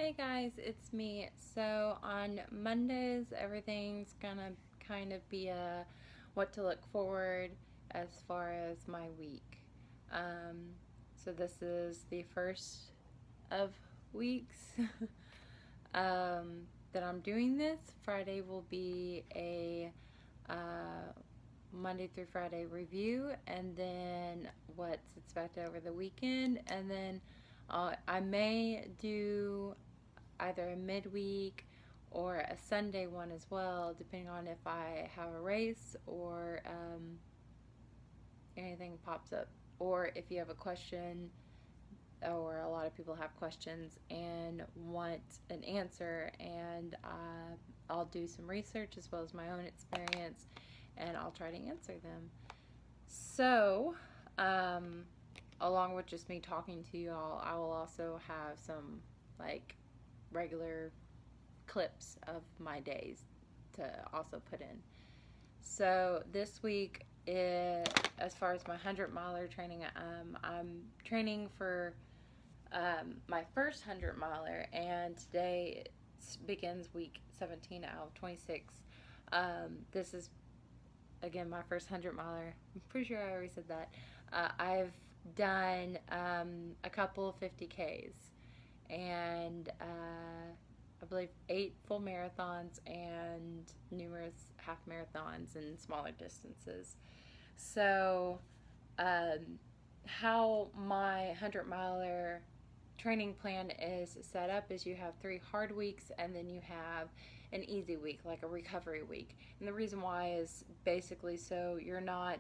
Hey guys, it's me. So on Mondays, everything's gonna kind of be a what to look forward as far as my week. Um, so this is the first of weeks that I'm doing this. Friday will be a Monday through Friday review, and then what's expected over the weekend, and then I may do either a midweek or a Sunday one as well, depending on if I have a race or anything pops up. Or if you have a question, or a lot of people have questions and want an answer, and I'll do some research as well as my own experience, and I'll try to answer them. So, along with just me talking to you all, I will also have some like regular clips of my days to also put in. So this week, as far as my 100-miler training, I'm training for my first 100-miler, and today begins week 17 out of 26. This is, again, my first 100-miler. I'm pretty sure I already said that. I've done a couple of 50Ks, and I believe 8 full marathons and numerous half marathons and smaller distances. So, how my 100-miler training plan is set up is you have 3 hard weeks and then you have an easy week, like a recovery week. And the reason why is basically so you're not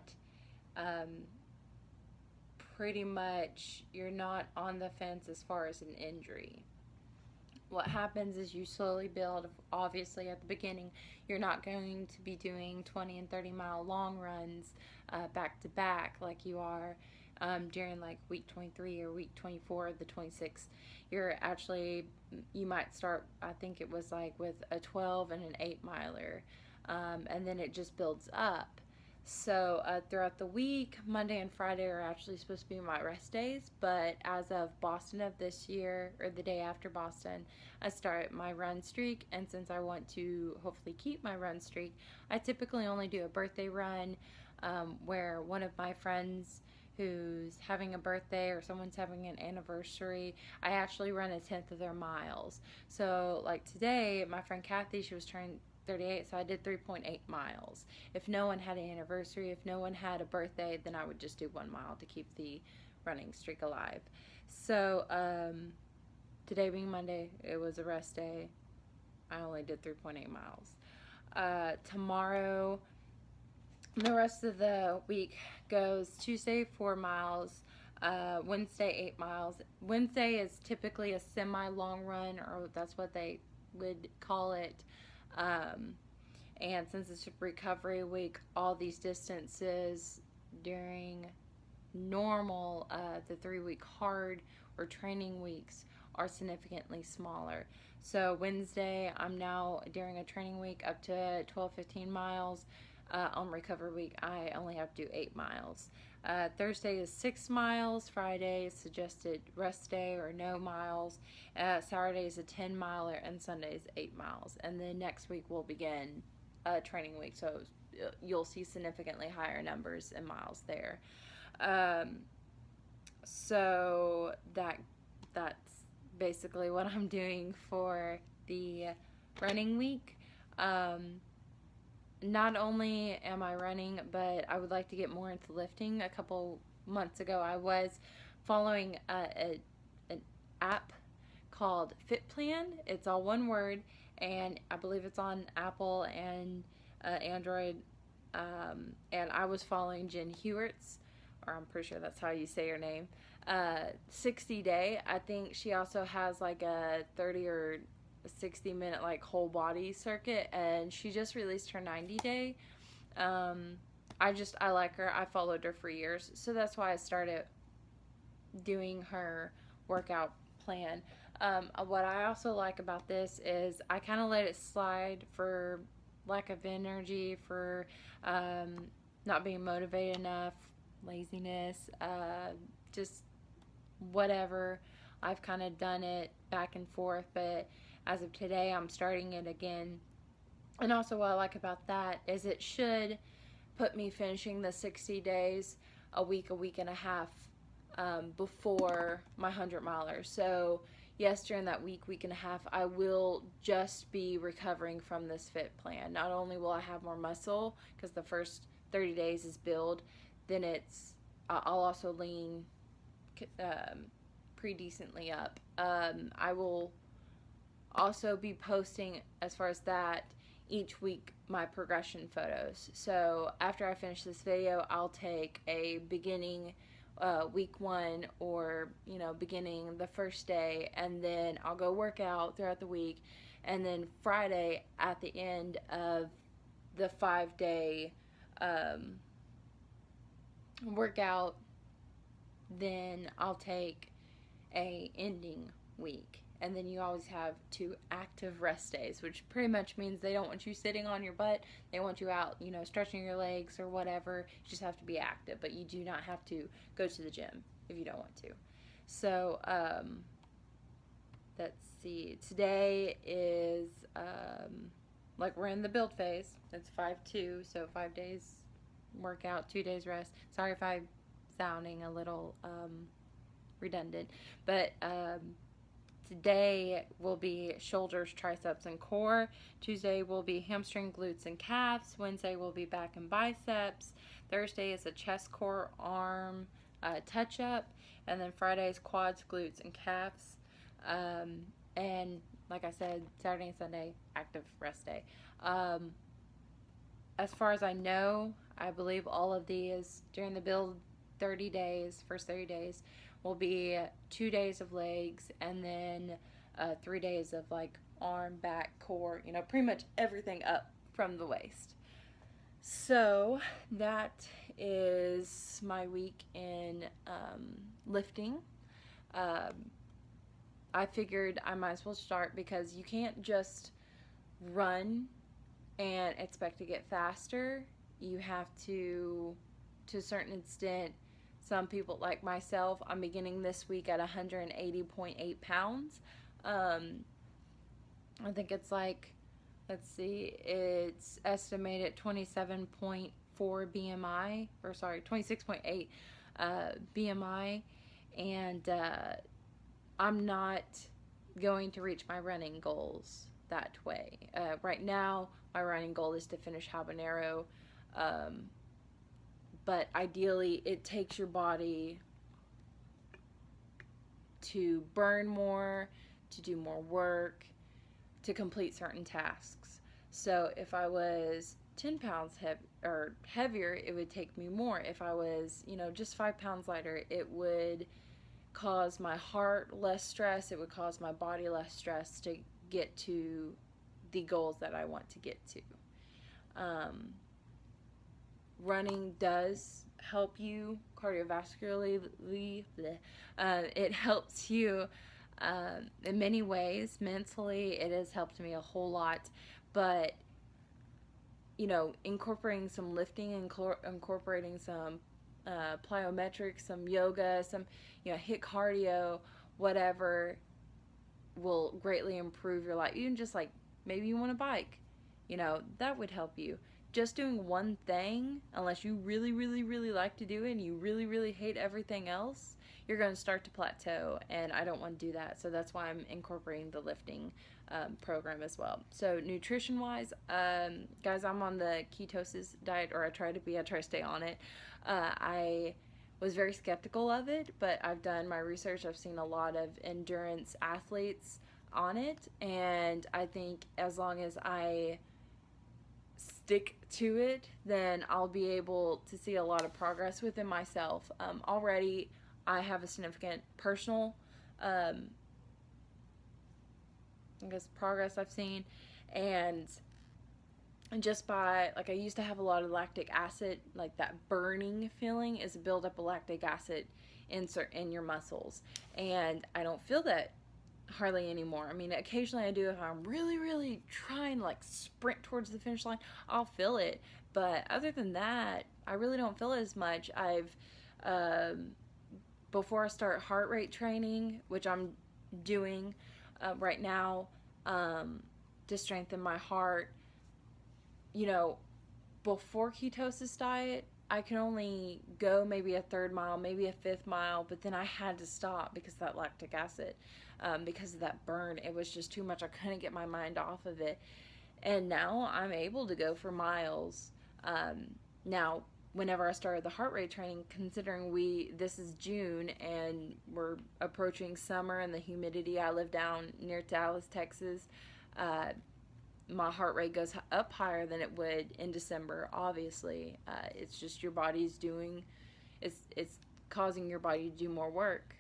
pretty much you're not on the fence as far as an injury. What happens is you slowly build. Obviously, at the beginning, you're not going to be doing 20 and 30-mile long runs back to back like you are during like week 23 or week 24 of the 26. You might start, I think it was like with a 12 and an 8-miler, and then it just builds up. So throughout the week, Monday and Friday are actually supposed to be my rest days, but as of Boston of this year, or the day after Boston, I start my run streak, and since I want to hopefully keep my run streak, I typically only do a birthday run where one of my friends who's having a birthday or someone's having an anniversary, I actually run a tenth of their miles. So like today, my friend Kathy, she was turning 38, so I did 3.8 miles. If no one had an anniversary, if no one had a birthday, then I would just do 1 mile to keep the running streak alive. So today being Monday, it was a rest day. I only did 3.8 miles. Tomorrow, the rest of the week goes Tuesday 4 miles, Wednesday 8 miles. Wednesday is typically a semi-long run, or that's what they would call it. And since it's a recovery week, all these distances during normal, the 3-week hard or training weeks are significantly smaller. So Wednesday, I'm now during a training week up to 12-15 miles. On recovery week, I only have to do 8 miles. Thursday is 6 miles. Friday is suggested rest day or no miles. Saturday is a 10-miler, and Sunday is 8 miles. And then next week will begin training week, so you'll see significantly higher numbers in miles there. So that's basically what I'm doing for the running week. Not only am I running, but I would like to get more into lifting. A couple months ago, I was following an app called Fitplan. It's all one word, and I believe it's on Apple and Android. And I was following Jen Heward's, or I'm pretty sure that's how you say her name, 60 day. I think she also has like a 30 or 60-minute like whole body circuit, and she just released her 90-day. I like her. I followed her for years, so that's why I started doing her workout plan. What I also like about this is I kind of let it slide for lack of energy, for not being motivated enough, laziness, just whatever. I've kind of done it back and forth, but as of today, I'm starting it again. And also, what I like about that is it should put me finishing the 60 days a week and a half before my 100 miler. So, yes, during that week and a half, I will just be recovering from this Fitplan. Not only will I have more muscle, because the first 30 days is build, then I'll also lean pretty decently up. I will also be posting, as far as that, each week my progression photos. So after I finish this video, I'll take a beginning week 1, or beginning the first day, and then I'll go work out throughout the week, and then Friday at the end of the 5-day workout, then I'll take a ending week. And then you always have 2 active rest days, which pretty much means they don't want you sitting on your butt. They want you out, stretching your legs or whatever. You just have to be active, but you do not have to go to the gym if you don't want to. So, let's see. Today is, we're in the build phase. It's 5-2, so 5 days workout, 2 days rest. Sorry if I'm sounding a little redundant, but today will be shoulders, triceps, and core. Tuesday will be hamstring, glutes, and calves. Wednesday will be back and biceps. Thursday is a chest, core, arm touch-up. And then Friday is quads, glutes, and calves. And like I said, Saturday and Sunday, active rest day. As far as I know, I believe all of these during the build 30 days, first 30 days, will be 2 days of legs, and then 3 days of arm, back, core, pretty much everything up from the waist. So that is my week in lifting. I figured I might as well start, because you can't just run and expect to get faster. You have to a certain extent. Some people, like myself, I'm beginning this week at 180.8 pounds. I think it's it's estimated 27.4 BMI, or sorry, 26.8 BMI, and I'm not going to reach my running goals that way. Right now, my running goal is to finish habanero, but ideally it takes your body to burn more, to do more work, to complete certain tasks. So if I was 10 pounds heavier, it would take me more. If I was, just 5 pounds lighter, it would cause my heart less stress. It would cause my body less stress to get to the goals that I want to get to. Running does help you cardiovascularly. It helps you in many ways. Mentally, it has helped me a whole lot. But, incorporating some lifting, incorporating some plyometrics, some yoga, some, HIIT cardio, whatever, will greatly improve your life. Even just maybe you want a bike, that would help you. Just doing one thing, unless you really, really, really like to do it and you really, really hate everything else, you're going to start to plateau, and I don't want to do that. So that's why I'm incorporating the lifting program as well. So nutrition-wise, guys, I'm on the ketosis diet, or I try to stay on it. I was very skeptical of it, but I've done my research. I've seen a lot of endurance athletes on it, and I think as long as I stick to it, then I'll be able to see a lot of progress within myself. Already I have a significant personal progress I've seen, and just by I used to have a lot of lactic acid, that burning feeling is a buildup of lactic acid in your muscles, and I don't feel that hardly anymore. I mean, occasionally I do. If I'm really, really trying to sprint towards the finish line, I'll feel it. But other than that, I really don't feel it as much. I've before I start heart rate training, which I'm doing right now, to strengthen my heart, you know, before ketosis diet, I can only go maybe a third mile, maybe a fifth mile, but then I had to stop because of that lactic acid, because of that burn. It was just too much. I couldn't get my mind off of it. And now I'm able to go for miles. Now, whenever I started the heart rate training, considering this is June and we're approaching summer and the humidity, I live down near Dallas, Texas, my heart rate goes up higher than it would in December. Obviously, it's just your body's doing, it's causing your body to do more work.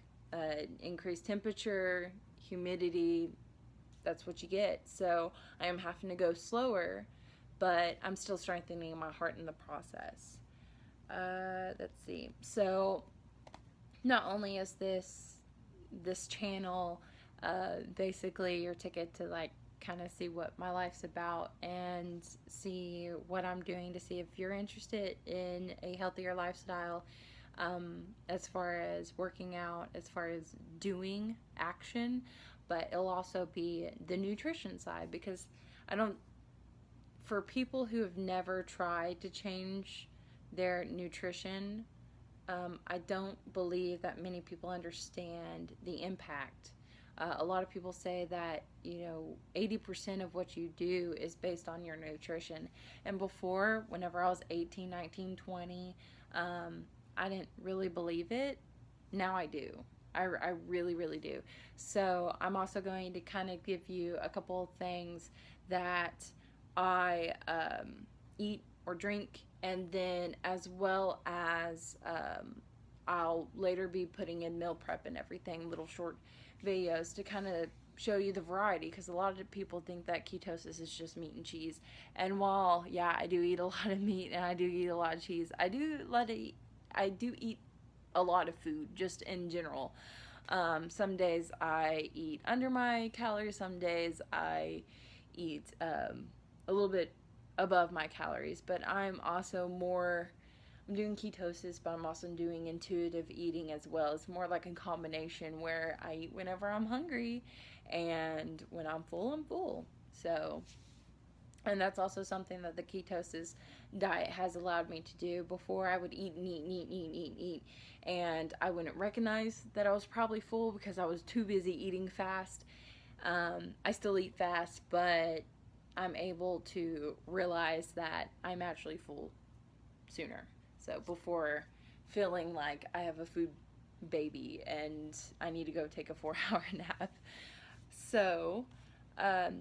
Increased temperature, humidity, that's what you get. So I am having to go slower, but I'm still strengthening my heart in the process. Let's see. So not only is this channel basically your ticket to like kind of see what my life's about and see what I'm doing to see if you're interested in a healthier lifestyle, as far as working out, as far as doing action, but it'll also be the nutrition side, because for people who have never tried to change their nutrition, I don't believe that many people understand the impact. A lot of people say that, 80% of what you do is based on your nutrition. And before, whenever I was 18, 19, 20, I didn't really believe it. Now I do. I really, really do. So I'm also going to kind of give you a couple of things that I eat or drink, and then as well as I'll later be putting in meal prep and everything, little short videos to kind of show you the variety, because a lot of people think that ketosis is just meat and cheese. And while, yeah, I do eat a lot of meat and I do eat a lot of cheese, I do eat a lot of food just in general. Some days I eat under my calories, some days I eat a little bit above my calories, but I'm doing ketosis, but I'm also doing intuitive eating as well. It's more like a combination where I eat whenever I'm hungry, and when I'm full, I'm full. So, and that's also something that the ketosis diet has allowed me to do. Before, I would eat and eat and eat and eat and eat and eat, and I wouldn't recognize that I was probably full because I was too busy eating fast. I still eat fast, but I'm able to realize that I'm actually full sooner. So before feeling like I have a food baby and I need to go take a 4-hour nap. So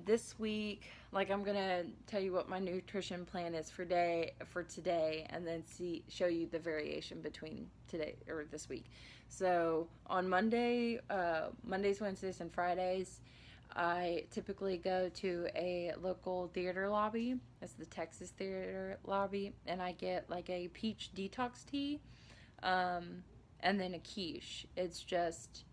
this week, like, I'm gonna tell you what my nutrition plan is for today, and then show you the variation between today or this week. So on Mondays, Wednesdays, and Fridays, I typically go to a local theater lobby. It's the Texas Theater Lobby, and I get like a peach detox tea, and then a quiche. It's just,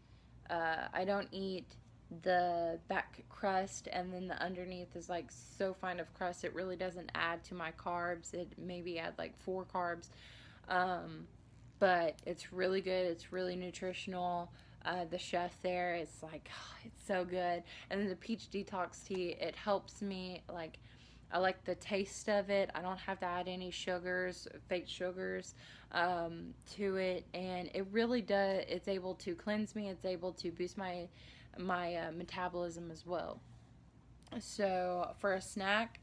I don't eat the back crust, and then the underneath is like so fine of crust, it really doesn't add to my carbs. It maybe add like 4 carbs, but it's really good. It's really nutritional. The chef there is like, oh, it's so good. And then the peach detox tea, it helps me, like, I like the taste of it. I don't have to add any sugars, fake sugars, to it, and it really does. It's able to cleanse me. It's able to boost my metabolism as well. So for a snack,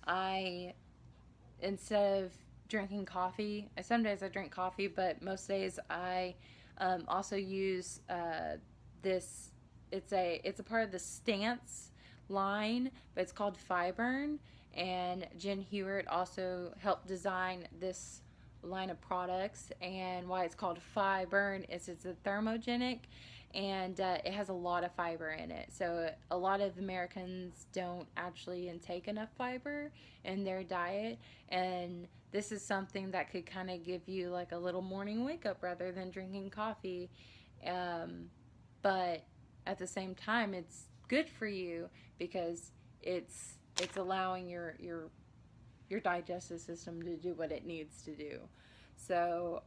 I, instead of drinking coffee, some days I drink coffee, but most days I also use this. It's a part of the Stance line, but it's called FiBurn, and Jen Heward also helped design this line of products. And why it's called FiBurn is it's a thermogenic, and it has a lot of fiber in it. So a lot of Americans don't actually intake enough fiber in their diet, and this is something that could kind of give you like a little morning wake up rather than drinking coffee. But at the same time, it's good for you because it's allowing your digestive system to do what it needs to do. So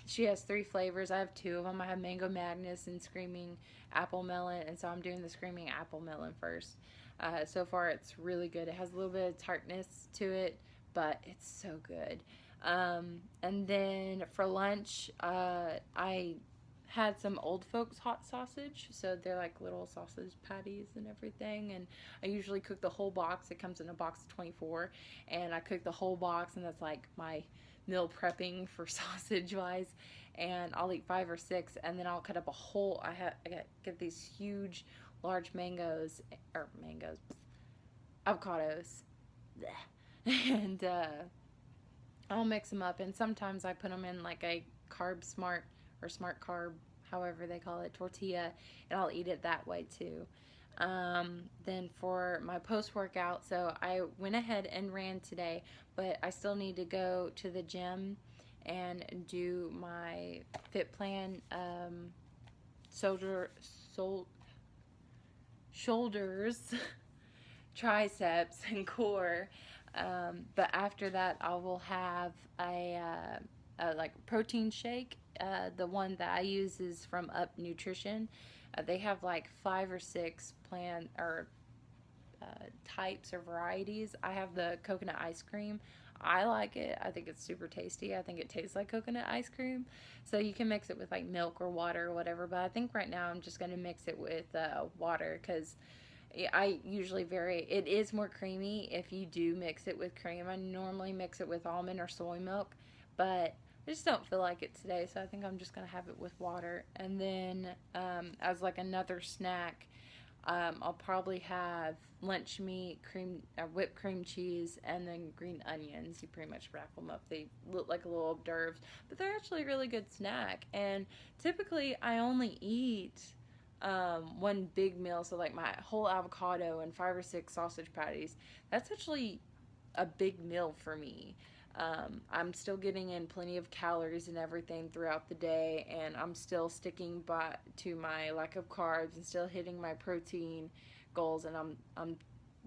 she has 3 flavors. I have 2 of them. I have Mango Madness and Screaming Apple Melon, and so I'm doing the Screaming Apple Melon first. So far, it's really good. It has a little bit of tartness to it, but it's so good. And then for lunch, I had some old folks hot sausage. So they're like little sausage patties and everything. And I usually cook the whole box. It comes in a box of 24. And I cook the whole box, and that's like my meal prepping for sausage wise. And I'll eat 5 or 6, and then I'll cut up a whole. Get these huge, large avocados, and I'll mix them up. And sometimes I put them in like a carb smart or smart carb, however they call it, tortilla, and I'll eat it that way too. Then for my post workout, so I went ahead and ran today, but I still need to go to the gym and do my Fitplan shoulders, triceps, and core. But after that, I will have a like protein shake. The one that I use is from Up Nutrition. They have like 5 or 6 plan or types or varieties. I have the coconut ice cream. I like it. I think it's super tasty. I think it tastes like coconut ice cream. So you can mix it with like milk or water or whatever. But I think right now I'm just going to mix it with water, because I usually vary. It is more creamy if you do mix it with cream. I normally mix it with almond or soy milk, but I just don't feel like it today, so I think I'm just going to have it with water. And then as like another snack, I'll probably have lunch meat, whipped cream cheese, and then green onions. You pretty much wrap them up. They look like a little hors d'oeuvres, but they're actually a really good snack. And typically I only eat one big meal, so like my whole avocado and 5 or 6 sausage patties. That's actually a big meal for me. I'm still getting in plenty of calories and everything throughout the day, and I'm still sticking to my lack of carbs and still hitting my protein goals, and I'm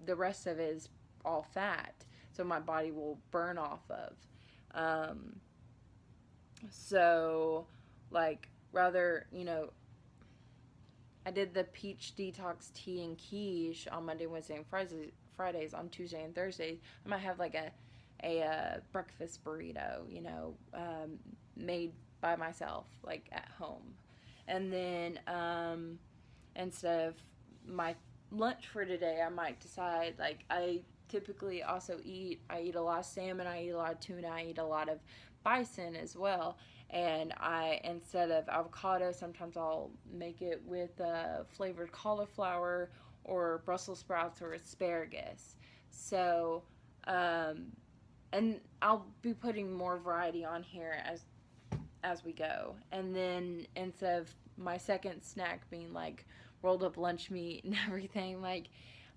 the rest of it is all fat, so my body will burn off of. So like rather, I did the peach detox tea and quiche on Monday, Wednesday, and Fridays. On Tuesday and Thursday, I might have like a breakfast burrito, made by myself, like at home. And then instead of my lunch for today, I might decide, like, I typically also eat a lot of salmon, I eat a lot of tuna, I eat a lot of bison as well. And instead of avocado, sometimes I'll make it with flavored cauliflower or Brussels sprouts or asparagus. So, and I'll be putting more variety on here as we go. And then instead of my second snack being like rolled up lunch meat and everything, like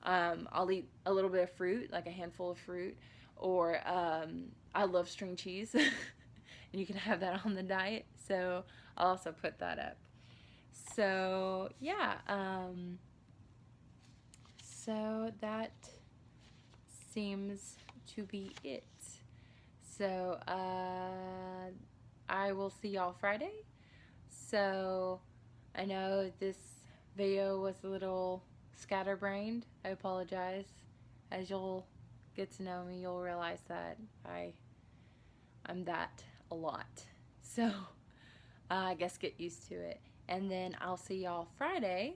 I'll eat a little bit of fruit, like a handful of fruit, or I love string cheese, and you can have that on the diet. So I'll also put that up. So yeah, so that seems to be it. So I will see y'all Friday. So I know this video was a little scatterbrained. I apologize. As you'll get to know me, you'll realize that I'm that a lot. So I guess get used to it. And then I'll see y'all Friday,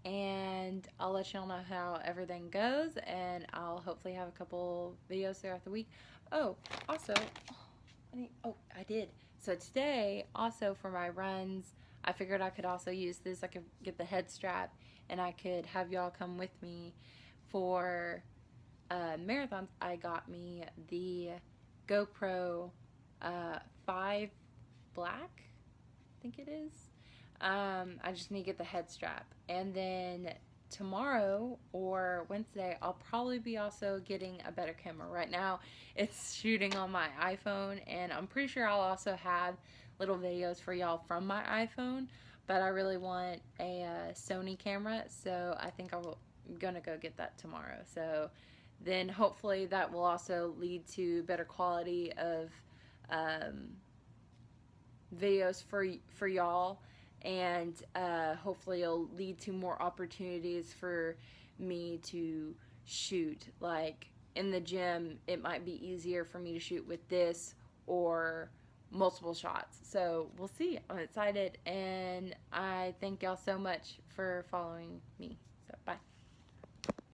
and I'll let y'all know how everything goes, and I'll hopefully have a couple videos throughout the week. Oh, also, I did. So today, also for my runs, I figured I could also use this. I could get the head strap, and I could have y'all come with me for marathons. I got me the GoPro 5 Black, I think it is. I just need to get the head strap. And then tomorrow or Wednesday, I'll probably be also getting a better camera. Right now, it's shooting on my iPhone, and I'm pretty sure I'll also have little videos for y'all from my iPhone, but I really want a Sony camera, so I think I'm gonna go get that tomorrow. So then hopefully that will also lead to better quality of videos for y'all, and hopefully it'll lead to more opportunities for me to shoot. Like in the gym, it might be easier for me to shoot with this or multiple shots. So we'll see. I'm excited, and I thank y'all so much for following me.